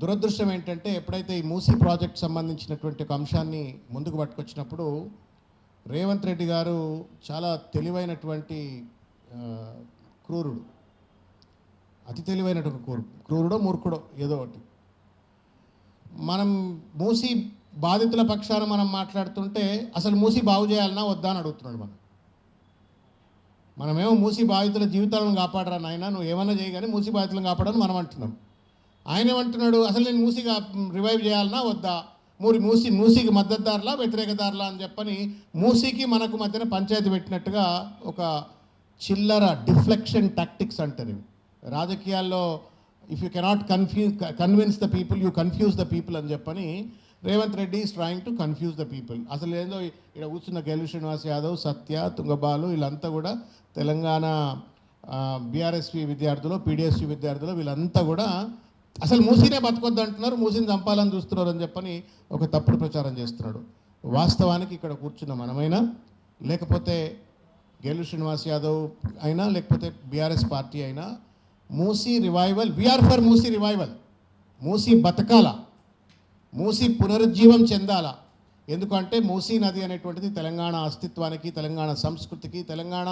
దురదృష్టం ఏంటంటే ఎప్పుడైతే ఈ మూసీ ప్రాజెక్ట్ సంబంధించినటువంటి ఒక అంశాన్ని ముందుకు పట్టుకొచ్చినప్పుడు రేవంత్ రెడ్డి గారు చాలా తెలివైనటువంటి క్రూరుడు, అతి తెలివైనటువంటి క్రూరుడో మూర్ఖుడో ఏదో ఒకటి. మనం మూసీ బాధితుల పక్షాన మనం మాట్లాడుతుంటే అసలు మూసీ బాగు చేయాలన్నా వద్దా అని అడుగుతున్నాడు. మనమేమో మూసీ బాధితుల జీవితాలను కాపాడరా నాయన, నువ్వు ఏమన్నా చేయగానే మూసీ బాధితులను కాపాడని మనం అంటున్నాం. ఆయన ఏమంటున్నాడు, అసలు నేను మూసీగా రివైవ్ చేయాలన్నా వద్దా, మూసీకి మద్దతుదారులా వ్యతిరేకదారులా అని చెప్పని మూసీకి మనకు మధ్యన పంచాయతీ పెట్టినట్టుగా ఒక చిల్లర డిఫ్లెక్షన్ టాక్టిక్స్ అంటారు రాజకీయాల్లో. If you cannot convince the people, you confuse the people అని చెప్పని Revanth Reddy is trying to confuse the people. అసలు ఏందో ఇక్కడ కూర్చున్న గెలు శ్రీనివాస్ యాదవ్, సత్య, తుంగబాలు వీళ్ళంతా కూడా తెలంగాణ బీఆర్ఎస్పీ విద్యార్థులు, పీడిఎస్పీ విద్యార్థులు వీళ్ళంతా కూడా అసలు మూసీనే బతకొద్దు అంటున్నారు, మూసీని చంపాలని చూస్తున్నారు అని చెప్పని ఒక తప్పుడు ప్రచారం చేస్తున్నాడు. వాస్తవానికి ఇక్కడ కూర్చున్న మనమైనా, లేకపోతే గెలు శ్రీనివాస్ యాదవ్ అయినా, లేకపోతే బీఆర్ఎస్ పార్టీ అయినా, Musi revival, we are for Musi revival. Musi బతకాల, మూసీ పునరుజ్జీవం చెందాల. ఎందుకంటే మూసీ నది అనేటువంటిది తెలంగాణ అస్తిత్వానికి, తెలంగాణ సంస్కృతికి, తెలంగాణ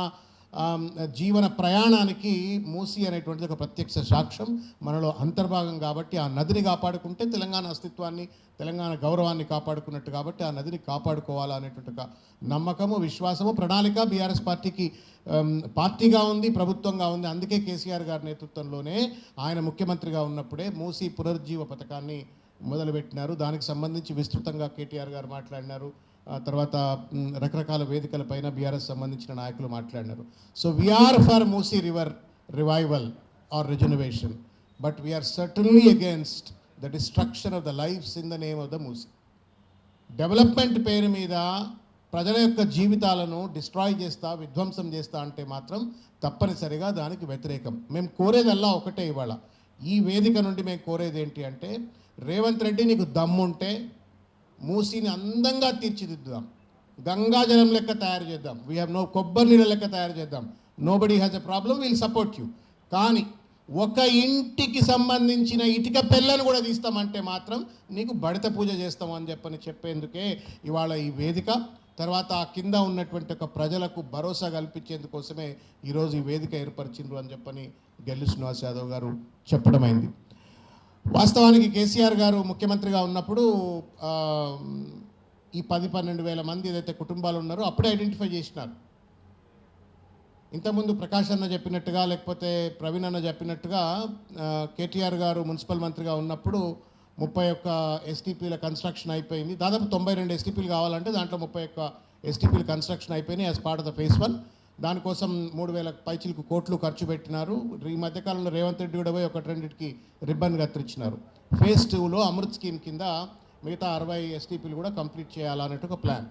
జీవన ప్రయాణానికి మూసీ అనేటువంటిది ఒక ప్రత్యక్ష సాక్ష్యం, మనలో అంతర్భాగం. కాబట్టి ఆ నదిని కాపాడుకుంటే తెలంగాణ అస్తిత్వాన్ని, తెలంగాణ గౌరవాన్ని కాపాడుకున్నట్టు. కాబట్టి ఆ నదిని కాపాడుకోవాలా అనేటువంటి ఒక నమ్మకము, విశ్వాసము, ప్రణాళిక బీఆర్ఎస్ పార్టీకి పార్టీగా ఉంది, ప్రభుత్వంగా ఉంది. అందుకే కేసీఆర్ గారి నేతృత్వంలోనే ఆయన ముఖ్యమంత్రిగా ఉన్నప్పుడే మూసీ పునరుజ్జీవ పథకాన్ని మొదలుపెట్టినారు. దానికి సంబంధించి విస్తృతంగా కేటీఆర్ గారు మాట్లాడినారు. తర్వాత రకరకాల వేదికలపైన బీఆర్ఎస్ సంబంధించిన నాయకులు మాట్లాడినారు. So we are for Musi river revival or regeneration, but we are certainly against the destruction of the lives in the name of the Musi. Development పేరు మీద ప్రజల యొక్క జీవితాలను డిస్ట్రాయ్ చేస్తా, విధ్వంసం చేస్తా అంటే మాత్రం తప్పనిసరిగా దానికి వ్యతిరేకం. మేము కోరేదల్లా ఒకటే ఇవాళ ఈ వేదిక నుండి మేము కోరేది ఏంటి అంటే, రేవంత్ రెడ్డి నీకు దమ్ముంటే మూసీని అందంగా తీర్చిదిద్దుదాం, గంగాజలం లెక్క తయారు చేద్దాం, వీ హ్యావ్ నో కొబ్బరి నీళ్ళ లెక్క తయారు చేద్దాం, nobody has a problem, will support you. కానీ ఒక ఇంటికి సంబంధించిన ఇటుక పెళ్ళను కూడా తీస్తామంటే మాత్రం నీకు బడిత పూజ చేస్తాము అని చెప్పేందుకే ఇవాళ ఈ వేదిక. తర్వాత ఆ కింద ఉన్నటువంటి ఒక ప్రజలకు భరోసా కల్పించేందుకోసమే ఈరోజు ఈ వేదిక ఏర్పరిచిండ్రు అని చెప్పని గెల్లు శ్రీనివాస్ యాదవ్ గారు చెప్పడమైంది. వాస్తవానికి కేసీఆర్ గారు ముఖ్యమంత్రిగా ఉన్నప్పుడు ఈ 10-12 వేల మంది ఏదైతే కుటుంబాలు ఉన్నారో అప్పుడే ఐడెంటిఫై చేసినారు. ఇంతకుముందు ప్రకాష్ అన్న చెప్పినట్టుగా, లేకపోతే ప్రవీణ్ అన్న చెప్పినట్టుగా కేటీఆర్ గారు మున్సిపల్ మంత్రిగా ఉన్నప్పుడు 31 ఎస్టీపీల కన్స్ట్రక్షన్ అయిపోయింది. దాదాపు 92 ఎస్టీపీలు కావాలంటే దాంట్లో 31 ఎస్టీపీలు కన్స్ట్రక్షన్ అయిపోయినాయి as part of the phase 1. దానికోసం 3,000 పైచిలకు కోట్లు ఖర్చు పెట్టినారు. ఈ మధ్యకాలంలో రేవంత్ రెడ్డి కూడా పోయి 1-2కి రిబ్బన్ కత్తిరించినారు. ఫేజ్ 2లో అమృత్ స్కీమ్ కింద మిగతా 60 ఎస్టీపీలు కూడా కంప్లీట్ చేయాలన్నట్టు ఒక ప్లాన్.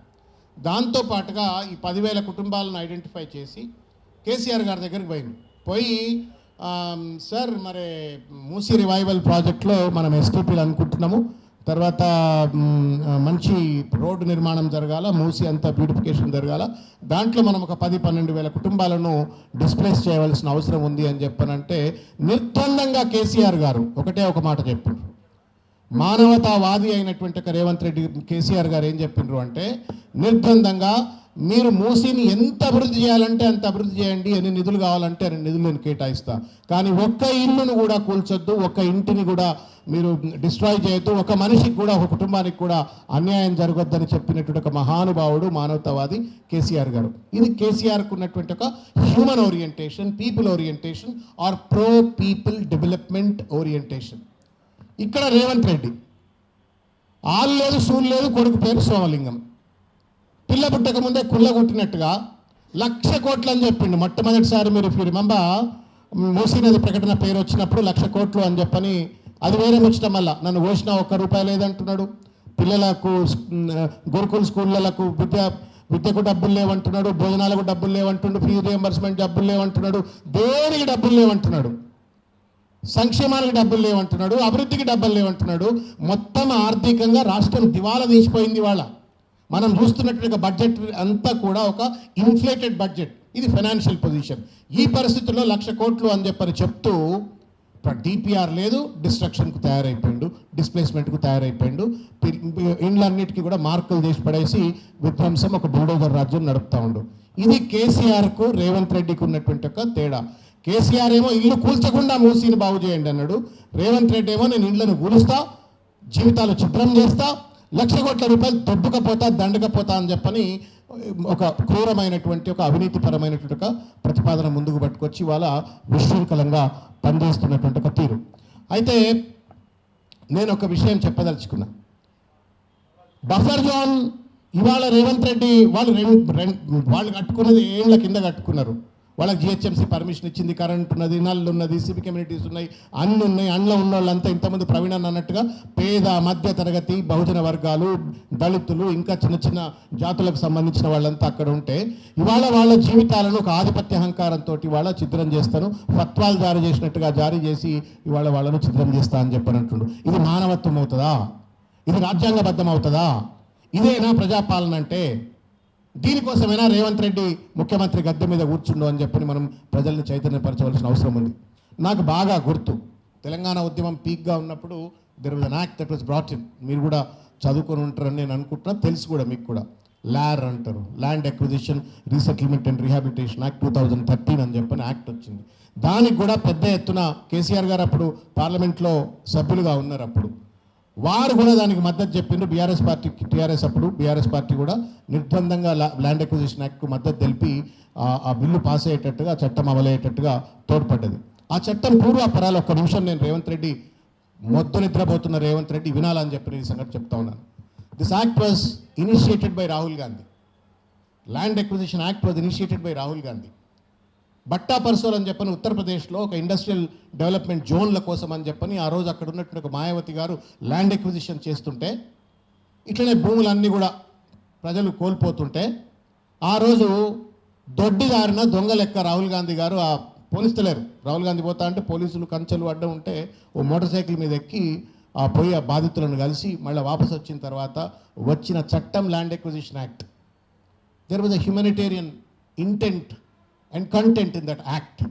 దాంతోపాటుగా ఈ 10,000 కుటుంబాలను ఐడెంటిఫై చేసి కేసీఆర్ గారి దగ్గరికి పోయి సార్ మరి మూసీ రివైవల్ ప్రాజెక్ట్లో మనం ఎస్టీపీలు అనుకుంటున్నాము, తర్వాత మంచి రోడ్డు నిర్మాణం జరగాల, మూసీ అంతా బ్యూటిఫికేషన్ జరగాల, దాంట్లో మనం ఒక 10-12 వేల కుటుంబాలను డిస్ప్లేస్ చేయవలసిన అవసరం ఉంది అని చెప్పనంటే నిర్బంధంగా కేసీఆర్ గారు ఒకటే ఒక మాట చెప్పారు. మానవతావాది అయినటువంటి ఒక రేవంత్ రెడ్డి కేసీఆర్ గారు ఏం చెప్పిండ్రు అంటే, నిర్బంధంగా మీరు మూసీని ఎంత అభివృద్ధి చేయాలంటే అంత అభివృద్ధి చేయండి, ఎన్ని నిధులు కావాలంటే అన్ని నిధులు నేను కేటాయిస్తా, కానీ ఒక్క ఇల్లును కూడా కూల్చొద్దు, ఒక్క ఇంటిని కూడా మీరు డిస్ట్రాయ్ చేయొద్దు, ఒక మనిషికి కూడా, ఒక కుటుంబానికి కూడా అన్యాయం జరగొద్దని చెప్పినటువంటి ఒక మహానుభావుడు మానవతావాది కేసీఆర్ గారు. ఇది కేసీఆర్కు ఉన్నటువంటి ఒక human orientation, people orientation or pro people development orientation. ఇక్కడ రేవంత్ రెడ్డి ఆలు లేదు, సూలు లేదు, కొడుకు పేరు సోమలింగం. పిల్ల పుట్టక ముందే కుళ్ళ కొట్టినట్టుగా 1,00,000 కోట్లు అని చెప్పిండు. మొట్టమొదటిసారి మీరు ఇఫ్ యూ రిమెంబర్ మూసీ నది ప్రకటన పేరు వచ్చినప్పుడు 1,00,000 కోట్లు అని చెప్పని, అది వేరే ముచ్చటం. వల్ల నన్ను కోసిన ₹1 లేదంటున్నాడు. పిల్లలకు గురుకుల స్కూళ్ళకు విద్యకు డబ్బులు లేవంటున్నాడు, భోజనాలకు డబ్బులు లేవంటున్నాడు, ఫీజు రియంబర్స్మెంట్ డబ్బులు లేవంటున్నాడు, దేనికి డబ్బులు లేవంటున్నాడు, సంక్షేమానికి డబ్బులు లేవంటున్నాడు, అభివృద్ధికి డబ్బులు లేవంటున్నాడు. మొత్తం ఆర్థికంగా రాష్ట్రం దివాలా తీసిపోయింది. వాళ్ళ మనం చూస్తున్నటువంటి బడ్జెట్ అంతా కూడా ఒక ఇన్ఫ్లేటెడ్ బడ్జెట్. ఇది ఫైనాన్షియల్ పొజిషన్. ఈ పరిస్థితుల్లో 1,00,000 కోట్లు అని చెప్తూ డిపిఆర్ లేదు, డిస్ట్రక్షన్కు తయారైపోయిండు, డిస్ప్లేస్మెంట్కు తయారైపోయిండు. ఇండ్లన్నిటికీ కూడా మార్కులు చేసి పడేసి విధ్వంసం ఒక బుల్డోజర్ రాజ్యం నడుపుతా ఉండు. ఇది కేసీఆర్కు రేవంత్ రెడ్డికి ఉన్నటువంటి ఒక తేడా. కేసీఆర్ ఏమో ఇల్లు కూల్చకుండా మూసీని బాగు చేయండి అన్నాడు. రేవంత్ రెడ్డి ఏమో నేను ఇళ్లను కూలుస్తా, జీవితాలు ఛిద్రం చేస్తా, ₹1,00,000 కోట్ల దొబ్బుకపోతా దండకపోతా అని చెప్పని ఒక క్రూరమైనటువంటి ఒక అవినీతిపరమైనటువంటి ఒక ప్రతిపాదన ముందుకు పట్టుకొచ్చి వాళ్ళ విశృంఖలంగా పనిచేస్తున్నటువంటి ఒక తీరు. అయితే నేను ఒక విషయం చెప్పదలుచుకున్నా. బఫర్ జోన్ ఇవాళ రేవంత్ రెడ్డి వాళ్ళు కట్టుకున్నది ఏళ్ల కింద కట్టుకున్నారు. వాళ్ళకి జిహెచ్ఎంసీ పర్మిషన్ ఇచ్చింది, కరెంట్ ఉన్నది, నల్లు ఉన్నది, సివిక్ కమ్యూనిటీస్ ఉన్నాయి, అన్నీ ఉన్నాయి. అందులో ఉన్న వాళ్ళంతా ఇంతమంది ప్రవీణ్ అన్నట్టుగా పేద మధ్య తరగతి బహుజన వర్గాలు, దళితులు, ఇంకా చిన్న చిన్న జాతులకు సంబంధించిన వాళ్ళంతా అక్కడ ఉంటే ఇవాళ వాళ్ళ జీవితాలను ఒక ఆధిపత్య అహంకారంతో ఇవాళ చిత్రం చేస్తాను, ఫత్వాలు జారీ చేసినట్టుగా జారీ చేసి ఇవాళ వాళ్ళను చిత్రం చేస్తా అని చెప్పనంటుండు. ఇది మానవత్వం అవుతుందా? ఇది రాజ్యాంగబద్ధం అవుతుందా? ఇదేనా ప్రజాపాలన అంటే? దీనికోసమైనా రేవంత్ రెడ్డి ముఖ్యమంత్రి గద్దె మీద కూర్చుండు అని చెప్పని మనం ప్రజల్ని చైతన్యపరచవలసిన అవసరం ఉంది. నాకు బాగా గుర్తు, తెలంగాణ ఉద్యమం పీక్గా ఉన్నప్పుడు there was an act that was brought in. మీరు కూడా చదువుకొని ఉంటారని నేను అనుకుంటున్నా, తెలుసు కూడా మీకు కూడా. లార్ అంటారు, land acquisition resettlement and rehabilitation act 2013 అని చెప్పని యాక్ట్ వచ్చింది. దానికి కూడా పెద్ద ఎత్తున కేసీఆర్ గారు అప్పుడు పార్లమెంట్లో సభ్యులుగా ఉన్నారు. అప్పుడు వారు కూడా దానికి మద్దతు చెప్పిండ్రు. టీఆర్ఎస్ పార్టీ కూడా నిర్బంధంగా ల్యాండ్ అక్విజిషన్ యాక్ట్కు మద్దతు తెలిపి ఆ బిల్లు పాస్ అయ్యేటట్టుగా, చట్టం అమలయ్యేటట్టుగా తోడ్పడ్డది. ఆ చట్టం పూర్వాపరాలు ఒక్క నిమిషం నేను రేవంత్ రెడ్డి మొద్దు నిద్రపోతున్న రేవంత్ రెడ్డి వినాలని చెప్పిన ఈ సంగతి చెప్తా ఉన్నాను. This act was initiated by Rahul Gandhi. Land acquisition act was initiated by Rahul Gandhi. Bhatta Parsaul అని చెప్పని ఉత్తరప్రదేశ్లో ఒక ఇండస్ట్రియల్ డెవలప్మెంట్ జోన్ల కోసం అని చెప్పని ఆ రోజు అక్కడ ఉన్నటువంటి ఒక మాయావతి గారు ల్యాండ్ ఎక్విజిషన్ చేస్తుంటే, ఇట్లనే భూములన్నీ కూడా ప్రజలు కోల్పోతుంటే, ఆ రోజు దొడ్డిదారిన దొంగ లెక్క రాహుల్ గాంధీ గారు ఆ పోలీసులేరు. రాహుల్ గాంధీ పోతా అంటే పోలీసులు కంచెలు అడ్డం ఉంటే ఓ మోటార్ సైకిల్ మీద ఎక్కి పోయి ఆ బాధితులను కలిసి మళ్ళీ వాపసు వచ్చిన తర్వాత వచ్చిన చట్టం land acquisition act. There was a humanitarian intent and content in that act.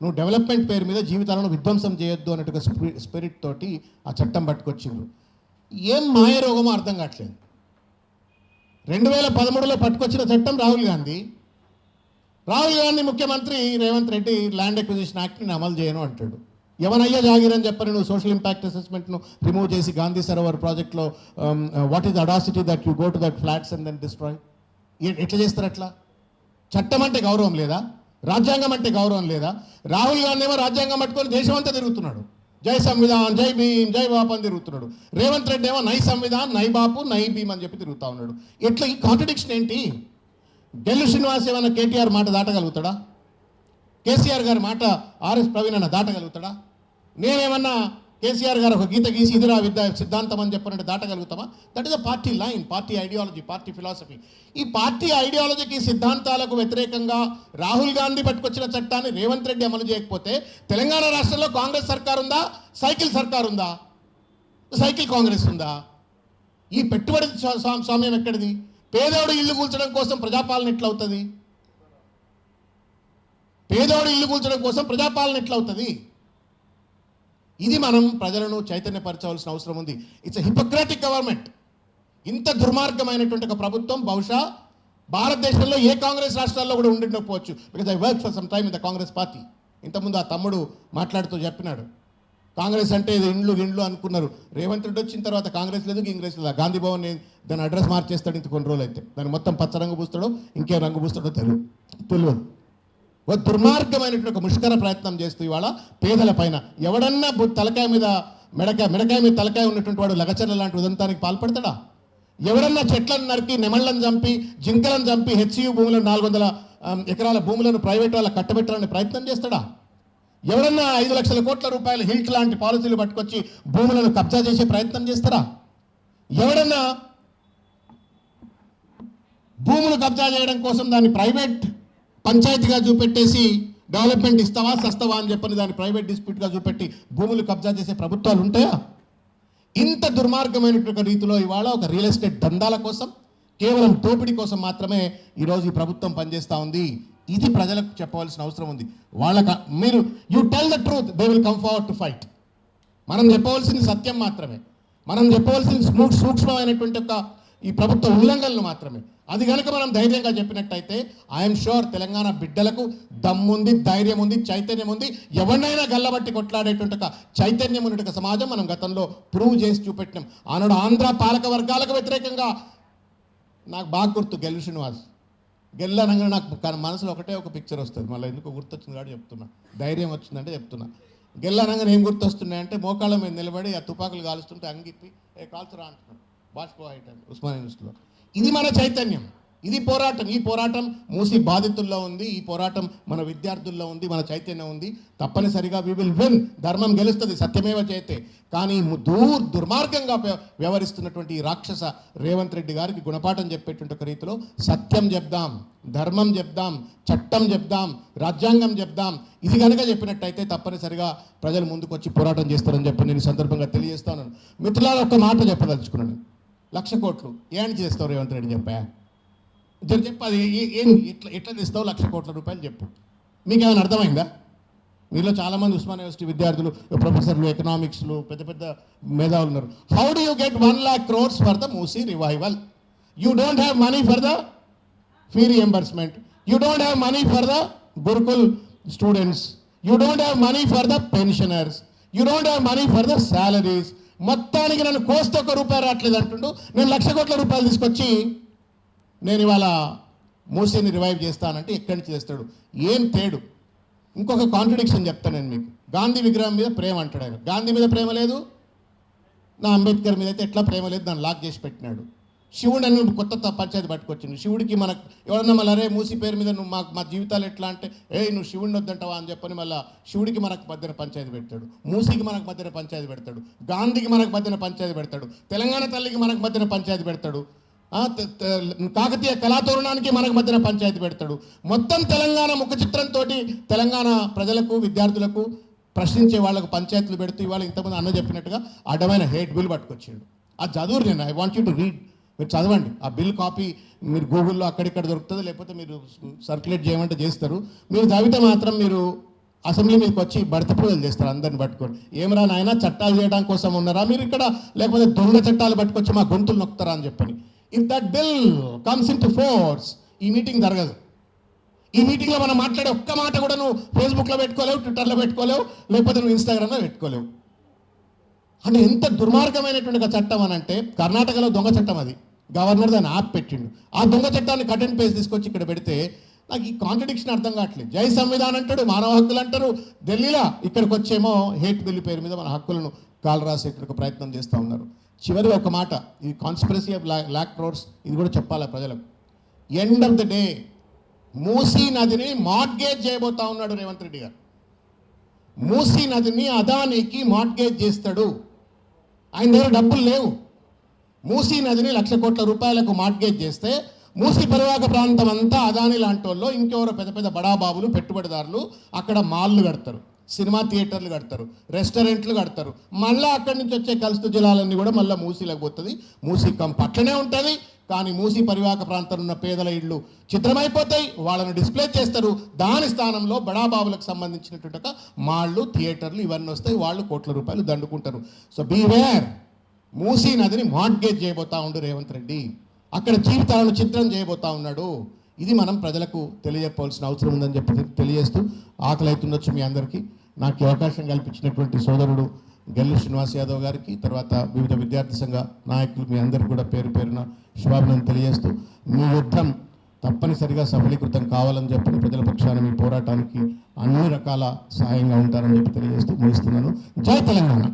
నువ్వు డెవలప్మెంట్ పేరు మీద జీవితాలను విధ్వంసం చేయొద్దు అన్నట్టుగా స్పిరిట్ తోటి ఆ చట్టం పట్టుకొచ్చిండ్రు. ఏం మాయరోగమో అర్థం కావట్లేదు. 2013లో పట్టుకొచ్చిన చట్టం రాహుల్ గాంధీ ముఖ్యమంత్రి రేవంత్ రెడ్డి ల్యాండ్ అక్విజిషన్ యాక్ట్ని అమలు చేయను అంటాడు. ఎవనయ్యా జాగిరని చెప్పని నువ్వు సోషల్ ఇంపాక్ట్ అసెస్మెంట్ను రిమూవ్ చేసి గాంధీ సరోవర్ ప్రాజెక్ట్లో what is the audacity that you go to that flats and then destroy? ఎట్లా చేస్తారు అట్లా? చట్టం అంటే గౌరవం లేదా? రాజ్యాంగం అంటే గౌరవం లేదా? రాహుల్ గాంధీ ఏమో రాజ్యాంగం పట్టుకొని దేశం అంతా తిరుగుతున్నాడు, జై సంవిధాన్, జై భీమ్, జై బాపు అని తిరుగుతున్నాడు. రేవంత్ రెడ్డి ఏమో నై సంవిధాన్, నై బాపు, నై భీమ్ అని చెప్పి తిరుగుతూ ఉన్నాడు. ఇట్లా ఈ కాంట్రడిక్షన్ ఏంటి? గెల్లు శ్రీనివాస్ ఏమైనా కేటీఆర్ మాట దాటగలుగుతాడా? కేసీఆర్ గారి మాట ఆర్ఎస్ ప్రవీణ్ అన్న దాటగలుగుతాడా? నేనేమన్నా కేసీఆర్ గారు ఒక గీత గీసి ఇదిరా విద్యా సిద్ధాంతం అని చెప్పినట్టు దాటగలుగుతామా? That is a party line, party ideology, party philosophy. ఈ పార్టీ ఐడియాలజీకి, సిద్ధాంతాలకు వ్యతిరేకంగా రాహుల్ గాంధీ పట్టుకొచ్చిన చట్టాన్ని రేవంత్ రెడ్డి అమలు చేయకపోతే తెలంగాణ రాష్ట్రంలో కాంగ్రెస్ సర్కార్ ఉందా? సైకిల్ సర్కార్ ఉందా? సైకిల్ కాంగ్రెస్ ఉందా? ఈ పెట్టుబడి స్వామ్యం ఎక్కడిది? పేదోడు ఇల్లు కూల్చడం కోసం ప్రజాపాలన ఎట్లవుతుంది? పేదోడు ఇల్లు కూల్చడం కోసం ప్రజాపాలన ఎట్లవుతుంది? ఇది మనం ప్రజలను చైతన్యపరచవలసిన అవసరం ఉంది. It's a Hippocratic government. ఇంత దుర్మార్గమైనటువంటి ఒక ప్రభుత్వం బహుశా భారతదేశంలో ఏ కాంగ్రెస్ రాష్ట్రాల్లో కూడా ఉండకపోవచ్చు. Because I work for some time in the Congress party. ఇంతకుముందు ఆ తమ్ముడు మాట్లాడుతూ చెప్పినాడు, కాంగ్రెస్ అంటే ఇది ఇండ్లు అనుకున్నారు. రేవంత్ రెడ్డి వచ్చిన తర్వాత కాంగ్రెస్ లేదు, గింగ్రెస్ లేదు. గాంధీ భవన్ దాని అడ్రస్ మార్చేస్తాడు ఇంత కొన్ని రోజులు అయితే. దాన్ని మొత్తం పచ్చ రంగు పూస్తాడో ఇంకే రంగు పూస్తాడో తెలియదు. ఒక దుర్మార్గమైనటువంటి ఒక ముష్కర ప్రయత్నం చేస్తూ ఇవాళ పేదల పైన ఎవడన్నా తలకాయ మీద తలకాయ ఉన్నటువంటి వాడు లగచర్ల లాంటి ఉదంతానికి పాల్పడతాడా? ఎవడన్నా చెట్లను నరికి, నెమళ్లను చంపి, జింకలను చంపి, హెచ్యు భూములను 400 ఎకరాల భూములను ప్రైవేట్ వాళ్ళ కట్టబెట్టాలని ప్రయత్నం చేస్తాడా? ఎవడన్నా 5,00,000 కోట్ల రూపాయల హిల్ట్ లాంటి పాలసీలు పట్టుకొచ్చి భూములను కబ్జా చేసే ప్రయత్నం చేస్తారా? ఎవడన్నా భూములు కబ్జా చేయడం కోసం దాన్ని ప్రైవేట్ పంచాయతీగా చూపెట్టేసి డెవలప్మెంట్ ఇస్తావా సస్తావా అని చెప్పని దాన్ని ప్రైవేట్ డిస్ప్యూట్గా చూపెట్టి భూములు కబ్జా చేసే ప్రభుత్వాలు ఉంటాయా? ఇంత దుర్మార్గమైనటువంటి రీతిలో ఇవాళ ఒక రియల్ ఎస్టేట్ దందాల కోసం, కేవలం దోపిడీ కోసం మాత్రమే ఈరోజు ఈ ప్రభుత్వం పనిచేస్తూ ఉంది. ఇది ప్రజలకు చెప్పవలసిన అవసరం ఉంది. వాళ్ళకి మీరు you tell the truth, they will come forward to fight. మనం చెప్పవలసింది సత్యం మాత్రమే, మనం చెప్పవలసింది సూక్ష్మమైనటువంటి ఒక ఈ ప్రభుత్వ ఉల్లంఘనలు మాత్రమే. అది కనుక మనం ధైర్యంగా చెప్పినట్టయితే ఐఎమ్ షూర్ తెలంగాణ బిడ్డలకు దమ్ముంది, ధైర్యం ఉంది, చైతన్యం ఉంది. ఎవరినైనా గల్లబట్టి కొట్లాడేటువంటి ఒక చైతన్యం ఉన్నటువంటి సమాజం మనం గతంలో ప్రూవ్ చేసి చూపెట్టినాం. ఆనాడు ఆంధ్ర పాలక వర్గాలకు వ్యతిరేకంగా నాకు బాగా గుర్తు గెల్లు శ్రీనివాస్ గెల్లనంగా నాకు మనసులో ఒకటే ఒక పిక్చర్ వస్తుంది. మళ్ళీ ఎందుకు గుర్తొచ్చింది కాబట్టి చెప్తున్నా, ధైర్యం వచ్చిందంటే చెప్తున్నా. గెల్లనంగా ఏం గుర్తొస్తున్నాయంటే మోకాళ్ళ మీద నిలబడి ఆ తుపాకులు కాలుస్తుంటే అంగిప్పి కాల్చురా అంటున్నాడు బాష్పోయిట్ ఉస్మానియా యూనివర్సిటీలో. ఇది మన చైతన్యం, ఇది పోరాటం. ఈ పోరాటం మూసి బాధితుల్లో ఉంది, ఈ పోరాటం మన విద్యార్థుల్లో ఉంది, మన చైతన్యం ఉంది. తప్పనిసరిగా వి విల్ విన్. ధర్మం గెలుస్తుంది, సత్యమేవ జయతే. కానీ దుర్మార్గంగా వ్యవహరిస్తున్నటువంటి ఈ రాక్షస రేవంత్ రెడ్డి గారికి గుణపాఠం చెప్పేటువంటి ఒక రీతిలో సత్యం చెప్దాం, ధర్మం చెప్దాం, చట్టం చెప్దాం, రాజ్యాంగం చెప్దాం. ఇది కనుక చెప్పినట్టయితే తప్పనిసరిగా ప్రజలు ముందుకు వచ్చి పోరాటం చేస్తారని చెప్పి నేను సందర్భంగా తెలియజేస్తాను. మిత్రులారా, ఒక మాట చెప్పదలుచుకున్నాను. 1,00,000 కోట్లు ఏంటి చేస్తావు రేవంత్ రెడ్డి చెప్పా? చెప్పు, అది ఏం ఎట్లా తెస్తావు 1,00,000 కోట్ల రూపాయలు చెప్పు. మీకు ఏమైనా అర్థమైందా? మీలో చాలామంది ఉస్మానియా యూనివర్సిటీ విద్యార్థులు, ప్రొఫెసర్లు, ఎకనామిక్స్లు, పెద్ద పెద్ద మేధావులు ఉన్నారు. How do you get 1,00,000 crores for the Musi revival? You don't have money for the fee reimbursement, you don't have money for the Gurukul students, you don't have money for the pensioners, you don't have money for the salaries. మొత్తానికి నన్ను కోస్తే ఒక్క రూపాయి రావట్లేదు అంటుండు. నేను 1,00,000 కోట్ల రూపాయలు తీసుకొచ్చి నేను ఇవాళ మూసీని రివైవ్ చేస్తానంటే ఎక్కడి నుంచి చేస్తాడు? ఏం తేడు? ఇంకొక కాంట్రడిక్షన్ చెప్తాను నేను మీకు. గాంధీ విగ్రహం మీద ప్రేమ అంటాడు ఆయన. గాంధీ మీద ప్రేమ లేదు, నా అంబేద్కర్ మీద అయితే ఎట్లా ప్రేమ లేదు, దాన్ని లాక్ చేసి పెట్టినాడు. శివుడు అని కొత్త పంచాయతీ పట్టుకొచ్చింది. శివుడికి మనకు ఎవరన్నా మళ్ళీ అరే మూసి పేరు మీద నువ్వు మా జీవితాలు ఎట్లా అంటే నువ్వు శివుడిని వద్దంటావా అని చెప్పని మళ్ళీ శివుడికి మనకు మధ్యన పంచాయతీ పెడతాడు, మూసికి మనకు మధ్యన పంచాయతీ పెడతాడు, గాంధీకి మనకు మధ్యన పంచాయతీ పెడతాడు, తెలంగాణ తల్లికి మనకు మధ్యన పంచాయతీ పెడతాడు, కాకతీయ కళాతోరణానికి మనకు మధ్యన పంచాయతీ పెడతాడు. మొత్తం తెలంగాణ ముఖ చిత్రంతో తెలంగాణ ప్రజలకు, విద్యార్థులకు, ప్రశ్నించే వాళ్ళకు పంచాయతీలు పెడుతూ ఇవాళ ఇంతమంది అన్న చెప్పినట్టుగా అడ్డమైన హేట్ బిల్ పట్టుకొచ్చాడు. అది చదువు నేను I want you to read. మీరు చదవండి ఆ బిల్ కాపీ. మీరు గూగుల్లో అక్కడిక్కడ దొరుకుతుంది, లేకపోతే మీరు సర్క్యులేట్ చేయమంటే చేస్తారు. మీరు చదివితే మాత్రం మీరు అసెంబ్లీ మీదకి వచ్చి బడత పూజలు చేస్తారు అందరిని పట్టుకొని. ఏమరా నాయన చట్టాలు చేయడం కోసం ఉన్నారా మీరు ఇక్కడ, లేకపోతే దొంగ చట్టాలు పట్టుకొచ్చి మా గొంతులు నొక్కుతారా అని చెప్పని. If that bill comes in to force ఈ మీటింగ్ జరగదు. ఈ మీటింగ్లో మనం మాట్లాడే ఒక్క మాట కూడా నువ్వు ఫేస్బుక్లో పెట్టుకోలేవు, ట్విట్టర్లో పెట్టుకోలేవు, లేకపోతే నువ్వు ఇన్స్టాగ్రామ్లో పెట్టుకోలేవు. అంటే ఎంత దుర్మార్గమైనటువంటి ఒక చట్టం అని అంటే, కర్ణాటకలో దొంగ చట్టం అది, గవర్నర్ దాన్ని ఆప్ పెట్టిండు. ఆ దొంగ చట్టాన్ని కట్ అండ్ పేస్ట్ తీసుకొచ్చి ఇక్కడ పెడితే నాకు ఈ కాంట్రడిక్షన్ అర్థం కావట్లేదు. జై సంవిధానం అంటాడు, మానవ హక్కులు అంటారు, ఢిల్లీలో ఇక్కడికి వచ్చేమో హేట్ బిల్ పేరు మీద మన హక్కులను కాలు రాసేటువంటి ప్రయత్నం చేస్తూ ఉన్నారు. చివరి ఒక మాట, ఈ కాన్స్పిరసీ ఆఫ్ 1,00,000 crores ఇది కూడా చెప్పాలి ప్రజలకు. End of the day Musi నదిని మార్ట్గేజ్ చేయబోతా ఉన్నాడు రేవంత్ రెడ్డి గారు. మూసీ నదిని అదానికి మార్ట్గేజ్ చేస్తాడు. ఆయన దగ్గర డబ్బులు లేవు. మూసీ నదిని 1,00,000 కోట్ల రూపాయలకు మార్ట్గేజ్ చేస్తే మూసీ పరివాహక ప్రాంతం అంతా అదాని లాంటి వాళ్ళు, ఇంకెవరో పెద్ద పెద్ద బడాబాబులు, పెట్టుబడిదారులు అక్కడ మాల్లు కడతారు, సినిమా థియేటర్లు కడతారు, రెస్టారెంట్లు కడతారు. మళ్ళీ అక్కడి నుంచి వచ్చే కలుషిత జలాలన్నీ కూడా మళ్ళీ మూసీలకు పోతుంది. మూసీ కంప్ అట్లనే ఉంటుంది. కానీ మూసీ పరివాహక ప్రాంతంలో ఉన్న పేదల ఇళ్ళు చిత్రమైపోతాయి, వాళ్ళను డిస్ప్లే చేస్తారు. దాని స్థానంలో బడాబాబులకు సంబంధించినటువంటి ఒక మాళ్ళు, థియేటర్లు ఇవన్నీ వస్తాయి. వాళ్ళు కోట్ల రూపాయలు దండుకుంటారు. సో బీవేర్, మూసీ నదిని మార్ట్గేజ్ చేయబోతా ఉండు రేవంత్ రెడ్డి. అక్కడ జీవితాలను చిత్రం చేయబోతా ఉన్నాడు. ఇది మనం ప్రజలకు తెలియజెప్పవలసిన అవసరం ఉందని చెప్పి తెలియజేస్తూ, ఆకలి అవుతుండొచ్చు మీ అందరికీ. నాకు అవకాశం కల్పించినటువంటి సోదరుడు గెల్లు శ్రీనివాస్ యాదవ్ గారికి, తర్వాత వివిధ విద్యార్థి సంఘ నాయకులు మీ అందరికీ కూడా పేరు పేరున శుభాభినందనలు తెలియజేస్తూ, మీ యుద్ధం తప్పనిసరిగా సఫలీకృతం కావాలని చెప్పి ప్రజల పక్షాన మీ పోరాటానికి అన్ని రకాల సహాయంగా ఉంటారని చెప్పి తెలియజేస్తూ ముగిస్తున్నాను. జై తెలంగాణ.